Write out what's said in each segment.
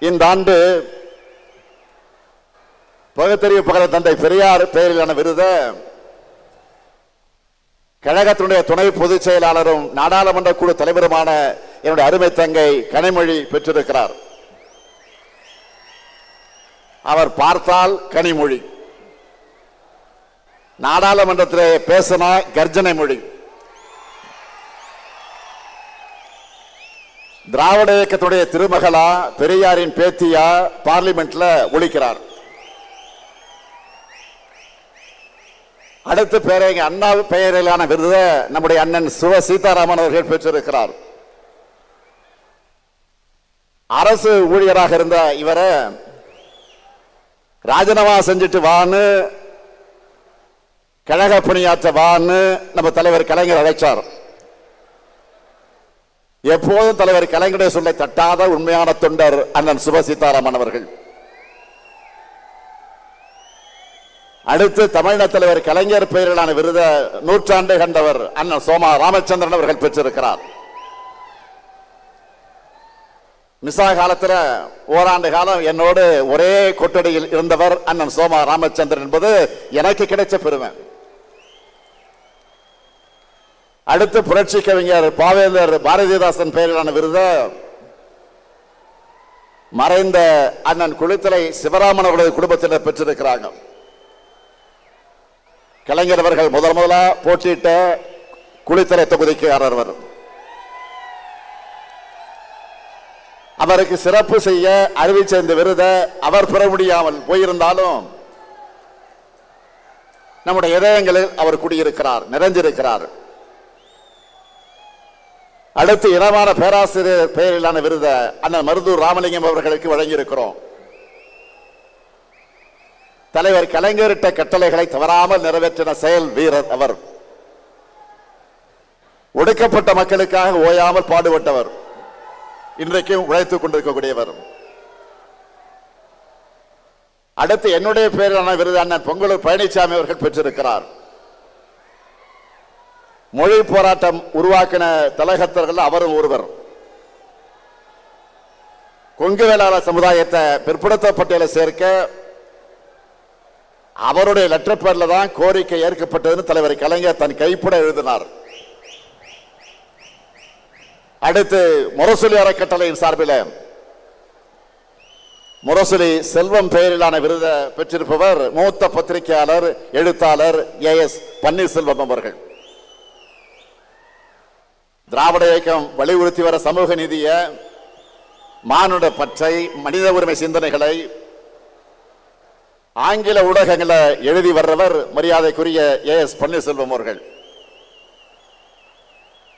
இந்த ஆண்டு பகுத்தறிவு புகழ் தந்தை பெரியார் பெயரிலான விருதை கழகத்தினுடைய துணை பொதுச் செயலாளரும் நாடாளுமன்ற குழு தலைவருமான என்னுடைய அருமை தங்கை கனிமொழி பெற்றிருக்கிறார். அவர் பார்த்தால் கனிமொழி, நாடாளுமன்றத்திலே பேசினா கர்ஜனை மொழி. திராவிட இயக்கத்துடைய திருமகளா, பெரியாரின் பேத்தியா பார்லிமெண்ட்ல ஒலிக்கிறார். அடுத்த பேரங்க அண்ணா பெயரிலான விருதை நம்முடைய அண்ணன் சிவ சீதாராமன் அவர்கள் பெற்றிருக்கிறார். அரசு ஊழியராக இருந்த இவரை ராஜினாமா செஞ்சுட்டு வான்னு, கழக பணியாற்ற வான்னு நம்ம தலைவர் கலைஞர் அழைச்சார். எப்போதும் தலைவர் கலைஞருடைய சொல்லை தட்டாத உண்மையான தொண்டர் அண்ணன் சிவ சீதாராமன் அவர்கள். அடுத்து தமிழக தலைவர் கலைஞர் பெயரிலான விருதை நூற்றாண்டு கண்டவர் அண்ணன் சோமா ராமச்சந்திரன் அவர்கள் பெற்றிருக்கிறார். மிசா காலத்தில் ஓராண்டு காலம் என்னோடு ஒரே கொட்டடியில் இருந்தவர் அண்ணன் சோமா ராமச்சந்திரன் என்பது எனக்கு கிடைச்ச பெருமை. அடுத்து புரட்சி கவிஞர் பாவேந்தர் பாரதிதாசன் பெயரிலான விருதை மறைந்த அண்ணன் குளித்தலை சிவராமன் அவர்களது குடும்பத்தினர் பெற்றிருக்கிறாங்க. கலைஞர் அவர்கள் முதலா போட்டியிட்ட குளித்தலை தொகுதிக்கு ஆரவர். அவருக்கு சிறப்பு செய்ய அறிவிச்ச இந்த விருதை அவர் பெற முடியாமல் போயிருந்தாலும் நம்முடைய இதயங்களில் அவர் குடியிருக்கிறார், நிறைஞ்சிருக்கிறார். அடுத்து இனமான பேராசிரியர் பெயரிலான விருதை அண்ணன் மருதூர் ராமலிங்கம் அவர்களுக்கு வழங்கியிருக்கிறோம். தலைவர் கலைஞரிட்ட கட்டளைகளை தவறாமல் நிறைவேற்றின செயல் வீரர் அவர். ஒடுக்கப்பட்ட மக்களுக்காக ஓயாமல் பாடுபட்டவர், இன்றைக்கும் உழைத்துக் கொண்டிருக்கக்கூடியவர். அடுத்து என்னுடைய பெயரிலான விருது அண்ணன் பொங்கலூர் பழனிசாமி அவர்கள் பெற்றிருக்கிறார். மொழி போராட்டம் உருவாக்கின தலைகர்த்தர்கள் அவரும் ஒருவர். கொங்கு வேளாளர் சமுதாயத்தை பிற்படுத்தப்பட்டியலை சேர்க்க அவருடைய லெட்டர் பேர்ல தான் கோரிக்கை ஏற்கப்பட்டதுன்னு தலைவர் கலைஞர் தன் கைப்பட எழுதினார். அடுத்து முரசொலி அறக்கட்டளையின் சார்பில் முரசொலி செல்வம் பெயரிலான விருதை பெற்றிருப்பவர் மூத்த பத்திரிகையாளர் எழுத்தாளர் AS பன்னீர்செல்வம் அவர்கள். திராவிட இயக்கம் வலியுறுத்தி வர சமூக நீதிய, மானுட பற்றை, மனித உரிமை சிந்தனைகளை ஆங்கில ஊடகங்களை எழுதி வர்றவர் மரியாதைக்குரிய AS பன்னீர்செல்வம் அவர்கள்.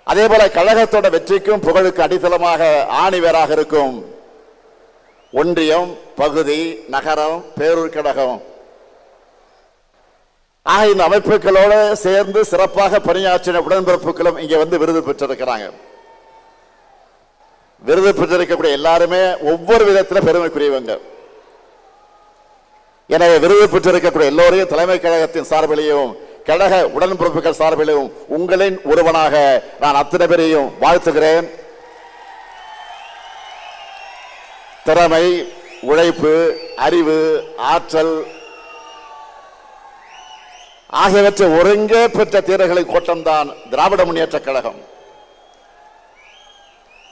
அதே போல கழகத்தோட வெற்றிக்கும் புகழுக்கு அடித்தளமாக ஆணிவேராக இருக்கும் ஒன்றியம், பகுதி, நகரம், பேரூர் கழகம் ஆகிய இந்த அமைப்புகளோடு சேர்ந்து சிறப்பாக பணியாற்றின உடன்பிறப்புகளும் இங்கே வந்து விருது பெற்றிருக்கிறாங்க. விருது பெற்றிருக்கக்கூடிய எல்லாருமே ஒவ்வொரு விதத்தில் பெருமைக்குரியவங்க. எனவே விருது பெற்றிருக்கக்கூடிய எல்லோரையும் தலைமை கழகத்தின் சார்பிலையும் கழக உடன்பிறப்புகள் சார்பிலும் உங்களின் ஒருவனாக நான் அத்தனை பேரையும் வாழ்த்துகிறேன். திறமை, உழைப்பு, அறிவு, ஆற்றல் ஆகியவற்றை ஒருங்கே பெற்ற தீரர்களின் கோட்டம்தான் திராவிட முன்னேற்ற கழகம்.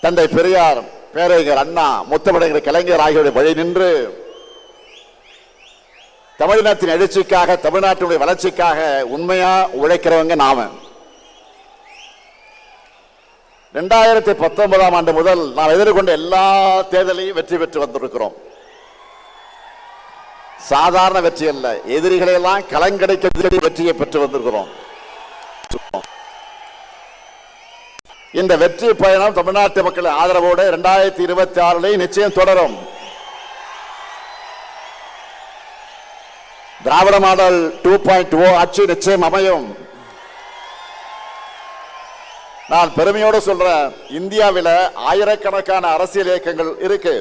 தந்தை பெரியார், பேரறிஞர் அண்ணா, முத்தமிழர் கலைஞர் ஆகியோருடைய வழி நின்று தமிழினத்தின் எழுச்சிக்காக, தமிழ்நாட்டினுடைய வளர்ச்சிக்காக உண்மையா உழைக்கிறவங்க நாம. 2019 ஆண்டு முதல் நாம் எதிர்கொண்ட எல்லா தேர்தலையும் வெற்றி பெற்று வந்திருக்கிறோம். சாதாரண வெற்றி அல்ல, எதிரிகளை எல்லாம் களங்கடைக்க வெற்றியை பெற்று வந்திருக்கிறோம். இந்த வெற்றி பயணம் தமிழ்நாட்டு மக்களின் ஆதரவோடு 2026 நிச்சயம் தொடரும். திராவிட மாடல் 2.0 ஆட்சி நிச்சயம் அமையும். நான் பெருமையோடு சொல்றேன், இந்தியாவில் ஆயிரக்கணக்கான அரசியல் இயக்கங்கள் இருக்கு.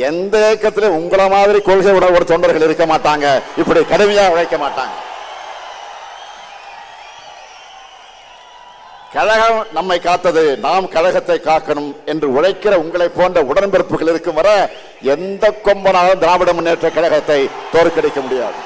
எந்த இயக்கத்திலும் உங்களை மாதிரி கொள்கை உடைய ஒரு தொண்டர்கள் இருக்க மாட்டாங்க, இப்படி கடுமையா உழைக்க மாட்டாங்க. கழகம் நம்மை காத்தது, நாம் கழகத்தை காக்கணும் என்று உழைக்கிற உங்களை போன்ற உடன்பிறப்புகள் இருக்கும் வரை எந்த கொம்பனாலும் திராவிட முன்னேற்ற கழகத்தை தோற்கடிக்க முடியாது.